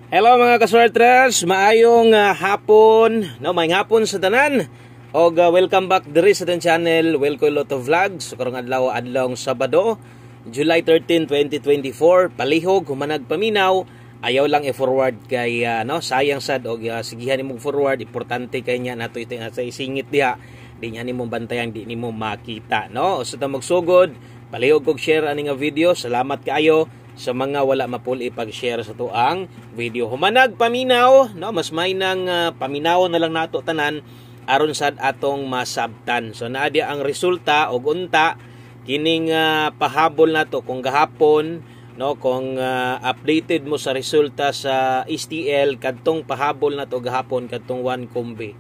Hello mga kaswertres, maayong hapon, no, maayong hapon sa tanan. Og welcome back diri sa ating channel, Welcome Lotto Vlogs. So karong adlaw Sabado, July 13, 2024. Palihog humanag paminaw, ayaw lang i-forward kay sayang sad og sigihan nimo forward, importante kay nya nato ito sa isingit diha. Di nya nimo bantayan, di nimo makita, no? So ta magsugod, palihog kog share ani nga video. Salamat kaayo sa mga wala mapuli pag-share sa tuang video. Humanag paminaw, no, mas may nang paminaw na lang nato tanan aron sad atong masabtan. So naa dia ang resulta og unta kining pahabol nato kung gahapon, no, kung updated mo sa resulta sa STL kadtong pahabol nato gahapon kadtong 1 kombe.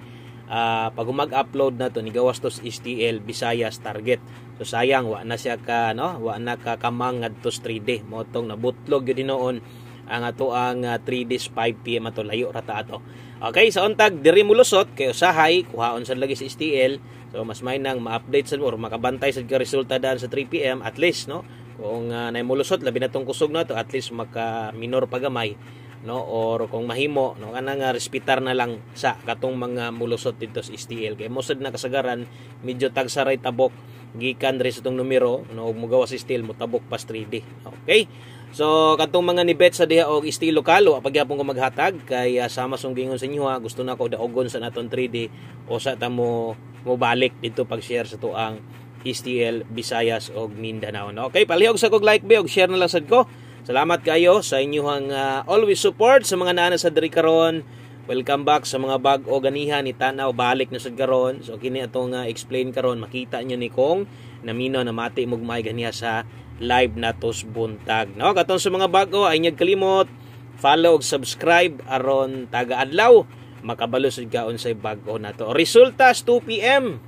Pag mag-upload na to ni gawas to STL Visayas target. So sayang wa na siya ka wa na ka kamang ngadto 3D mo tong nabutlog gyud noon ang ato ang 3 days 5 PM ato layo ra ta ato. Okay, sa untag diri mulusot kay usahay kuhaon sad lagi sa STL. So mas may nang ma-update sad or makabantay sad ka resulta daan sa 3 PM at least, no. Kung naimulusot labi na tong kusog na to at least maka minor pagamay, no, or kung mahimo, no, kanang respetar na lang sa katong mga mulusot dito sa STL kay mosad na kasagaran medyo tagsaray tabok gikan diri sa tong numero, no, og mugawas STL mo tabok pas 3D. Okay, so katong mga nibet sa diha og STL lokal wa pagyapon ko maghatag kay sama song gingon sa inyo gusto na ko daogon sa naton 3D o sa ta mo balik dito pag share sa tuang STL Visayas og Mindanao, no? Okay, palihog sa kog like be og share na lang sad ko. Salamat kayo sa inyong always support sa mga naana sa diri karon. Welcome back sa mga bag-o ganihan ni tanaw balik na sad karon. So kini atong explain karon makita nyo ni kung namino na mati mugmay ganiha sa live natos buntag. No, katong sa mga bag-o ay nyag kalimot follow ug subscribe aron taga-adlaw makabalo sad ka unsay bag-o nato. Resultas 2 PM.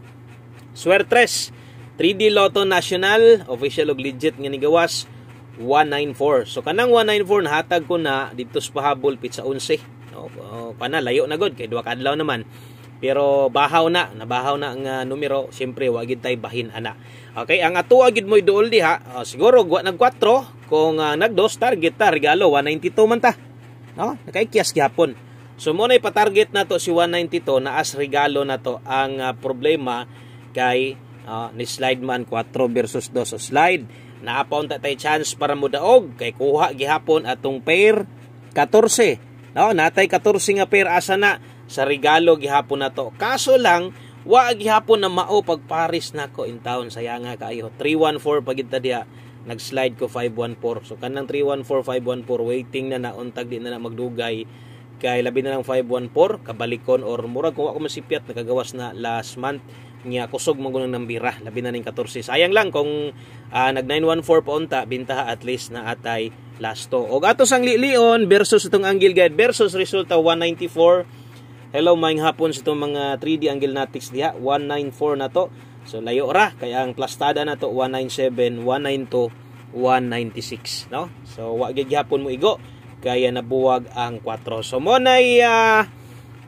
Swertres 3D Lotto National official og legit nga nigawas 194. So kanang 194 nahatag ko na dito sa pahabol pizza 11. No, pana layo na gud kay duha ka adlaw naman. Pero nabahaw na ang numero, siyempre wa gid tay bahin ana. Okay, ang atuwa gid moy duol diha, siguro wa nag 4 kung nag-2 target ta regalo 192 man ta. No, nakaikyas gyapon. So mo nay pa-target nato si 192 na as regalo nato. Ang problema kay ni slide man 4 versus 2 so slide naapaw ta tay chance para mo daog kay kuha gihapon atong pair 14, no, natay 14 nga pair asa na sa regalo gihapon nato. Kaso lang wa gihapon na mao pagparis nako in town, sayang nga kaayo. 314 pagid ta diha, nag-slide ko 514. So kanang 314 514 waiting na untag di na magdugay kay labi na lang 514 kabalikon or murag kung ako masipyat nakagawas na last month niya kusog mo gunang nambira labi na ning 14. Sayang lang kung nag 914 pa unta bintaha at least na atay lasto. Og ato sang Lion versus itong Angle Guide versus resulta 194. Hello maayong hapon sa itong mga 3D Angle Natics diha 194 na to. So layo ra kaya ang plastada na to 197, 192, 196, no. So wa gyud gihapon mo igo kaya nabuwag ang 4. So mo nay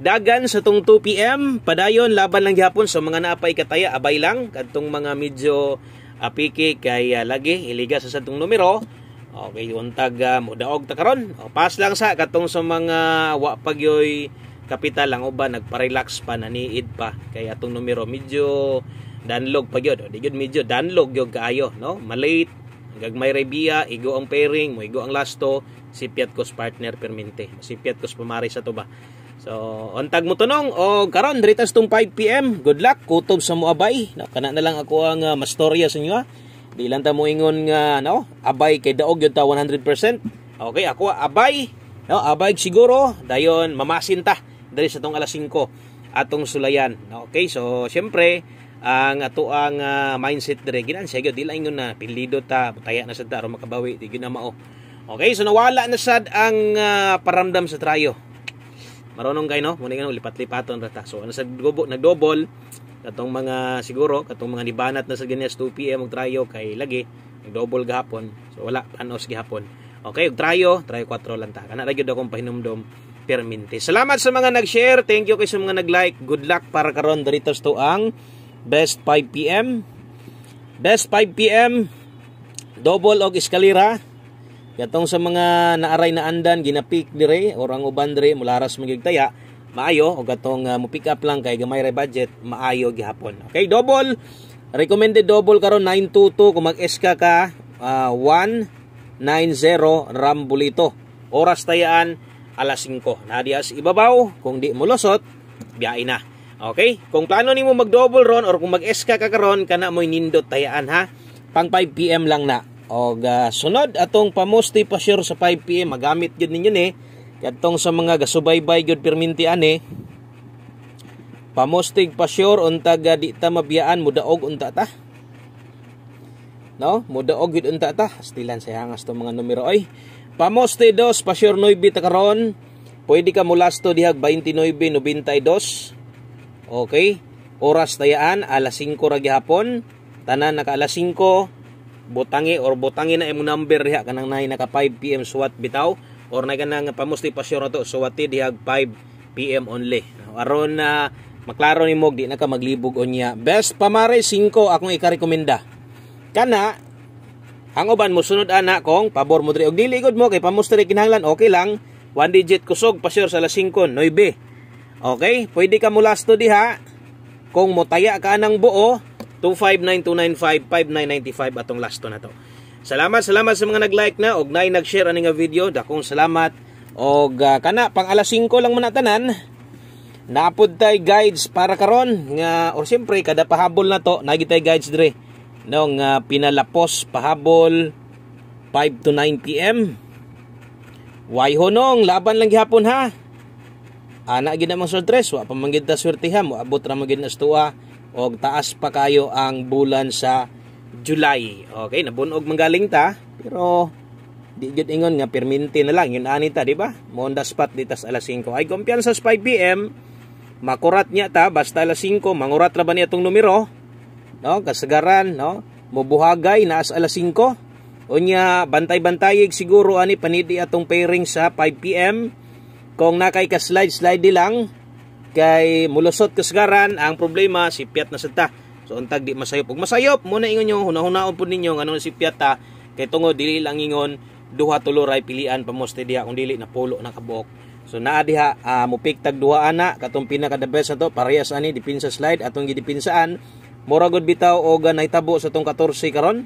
dagan sa tong 2 PM padayon laban lang gihapon sa mga naapay kataya abay lang kadtong mga medyo apiki kay lagi iliga sa satong numero. Okay, untag mo daog ta karon. Pass lang sa katong sa mga wa pagyoy kapital lang uban nagpa-relax pa naniid pa kay atong numero medyo danlog pa gyud. Di gyud medyo danlog gyud kaayo, no. Malate gagmay rebia igo ang pairing mo igo ang lasto sipiat kos partner permente sipiat kos pamari sa to ba. So, untag mo tunong o karon dritas tong 5 PM. Good luck kutob sa moabay. No, kana na lang ako ang mastorya sa inyo. Di lang ta mo ingon nga abay kay daog gyud ta 100%. Okay, ako abay. No, abay siguro dayon mamasin ta diri sa tong alas 5 atong sulayan. No, okay, so syempre ang ato ang mindset dire ginan siya gyud di lang ingon na pilido ta taya na sad ta aron makabawi di gyud na mao. Okay, so nawala na sad ang paramdam sa trayo. Marunong kayo, no? Muna nga lipat-lipaton rata. So ano sa nagdouble katong mga siguro katong mga nibanat na sa ganyas 2 PM og trayo kay lagi nagdouble gahapon. So wala panos gihapon. Okay, og trayo 4 lang ta. Kana ra gyud akong pahinumdom permente. Salamat sa mga nag-share. Thank you kay sa mga nag-like. Good luck para karon diritos to ang best 5 PM. Best 5 PM double og eskalera Katong sa mga naaray na andan ginapik dire or ang uban dire mularas magyugtaya, maayo o katong mo pick up lang kay gamay ra budget, maayo gihapon. Okay, double recommended double karon 922 kung mag-SK ka 190 Rambulito. Oras tayaan alas 5. Nadias ibabaw kung di mo lusot, biyahe na. Okay? Kung plano nimo mag-double ron or kung mag-SK ka karon kana mo'y nindot tayaan ha. Pang 5 PM lang na. O sunod atong pamosti pa sure sa 5 PM magamit gyud ninyo ni kadtong sa mga gasubaybay gyud perminti ani. Pamostig pa sure untag di ta mabiyaan mudaog unta ta. No, mudaog gyud unta ta. Stilan sa hangas to mga numero oy. Pamoste 2 pa sure 9 ta karon. Pwede ka mulasto dihag 29.92. Okay? Oras tayaan alas 5 ra gihapon. Tanan naka alas 5. Botangi or botangi na imong number diha kanang nay naka 5 PM suwat bitaw or nay kanang pamusti pa sure na to suwati dihag 5 PM only. Aron na maklaro nimo di na ka maglibog unya. Best pamare 5 akong ikarekomenda. Kana ang uban mo sunod ana kung pabor mo diri og dili gud mo kay pamusti kinahanglan okay lang. One digit kusog pa sure sa alas 5 9. Okay, pwede ka mulasto diha kung motaya ka nang buo 259-295-5995 atong lasto na to. Salamat sa mga nag-like na og nay nag-share ani nga video. Dakong salamat. Og kana pang alas 5 lang man tanan. Naapod tay guides para karon nga or siyempre kada pahabol na to nagi tay guides dire. Nung pinalapos pahabol 5 to 9 PM. Why honong laban lang gihapon ha. Ana gid namang sortres wa pa man gid ta swertihan mo abot ra man gid na stuwa og taas pa kayo ang bulan sa July. Okay, nabunog manggaling ta pero di gid ingon nga perminti na lang yun ani ta di ba? Mo on the spot ditas alas 5. Ay kumpiyansa sa 5 PM makurat niya ta basta alas 5 mangurat ra ba niya tong numero? No, kasagaran no, mobuhagay naas alas 5. Unya bantay-bantayig siguro ani panidi atong pairing sa 5 PM. Kung nakay ka slide di lang kay mulusot kasgaran ang problema si piyat na sadta. So untag di masayop. Ug masayop mo na ingon nyo hunahunaon pud ninyo ngano si piyat ta kay tungod dili lang ingon duha tulo ray pilian pamoste diha kung dili na pulo na kabuok. So naa diha mo pick tag duha ana katong pinaka the best ato parehas ani dipinsa slide atong gidipinsaan mura gud bitaw og nahitabo sa tong 14 karon.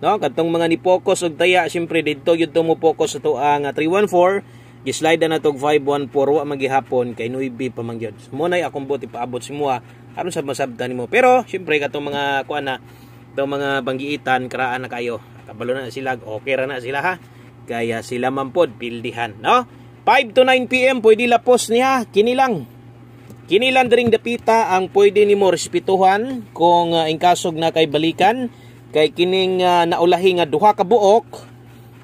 No, katong mga ni focus og taya syempre didto gyud mo focus ato ang 314 gislide na tog 514 wa magihapon kay 9 pa man gyud. Mo nay akong buti paabot si mua aron sa masabtan nimo. Pero syempre katong mga kuan na itong mga banggiitan karaan na kayo. Kabalo na sila, okay ra na sila ha. Kaya sila man pod pildihan, no? 5 to 9 PM pwede lapos niya kinilang. Kinilang dring dapita ang pwede nimo respetuhan kung ingkasog na kay balikan kay kining naulahi nga duha ka buok.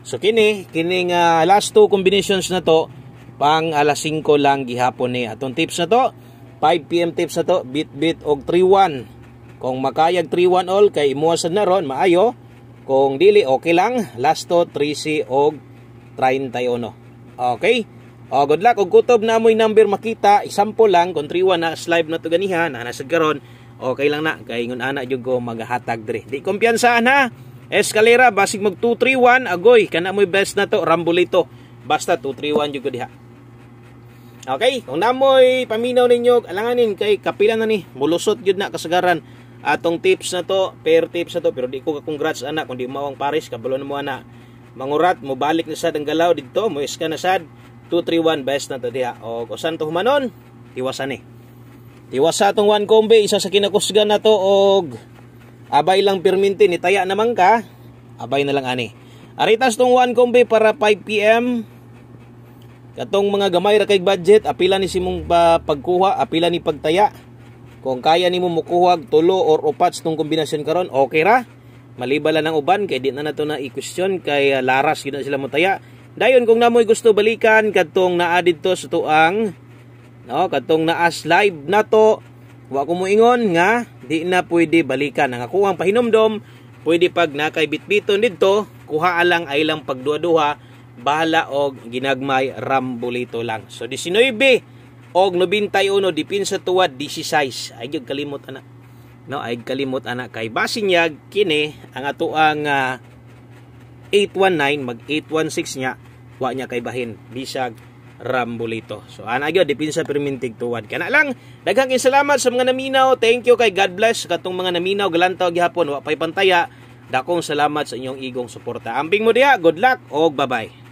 So kining last two combinations na to pang alas 5 lang gihapon ni. Atong tips na to 5 PM tips na to bit og 3-1. Kung makayag 3-1 all kay imuwasan na ron maayo. Kung dili okay lang last to 3C og 31. Okay? O good luck og kutob na mo'y number makita. Example lang kung 3-1 na slide na to ganiha na nasad karon. Okay lang na kay ingon ana jud ko magahatag dire. Di kumpiyansahan ha. Escalera basig mag 231 agoy kana mo'y best na to Rambulito basta 231 jud ko diha. Okay, kung namoy paminaw ninyo alanganin kay kapila na ni mulusot jud na kasagaran atong tips na to, pair tips na to pero di ko congrats ana kun di mawang pares kabalo na mo ana. Mangurat mo balik na sad ang galaw didto mo iska na sad 231 best na to diha. O kusan to humanon tiwasan ni. Tiwasa tong one combe isa sa kinakusgan na to og abay lang perminti ni taya naman ka. Abay na lang ani. Aritas tong one combe para 5 PM. Katong mga gamay ra kay budget, apila ni simong pagkuha, apila ni pagtaya. Kung kaya nimo mukuha tulo or upats tong kombinasyon karon, okay ra. Malibala ng uban kay di na nato na i-question kay laras gid na sila mo taya. Dayon kung namoy gusto balikan kadtong naa didto sa tuang no, katong naa live na to, wa ko moingon nga di na pwede balikan. Ang ako ang pahinumdom, pwede pag nakay bitbiton didto, kuha lang ay lang pagduha-duha, bahala og ginagmay Rambulito lang. So 19 og 91 dipinsa tuwad 16. Ay gyud kalimot ana. No, ay kalimot ana kay basinyag kini ang atoang 819 mag 816 nya wa nya kay bahin bisag Rambolito. So ana gyud depensa permintig tuwad kana lang. Daghang salamat sa mga naminaw. Thank you kay God bless katong mga naminaw galantaw gihapon wa pay pantaya. Dakong salamat sa inyong igong suporta. Amping mo diha, good luck og bye-bye.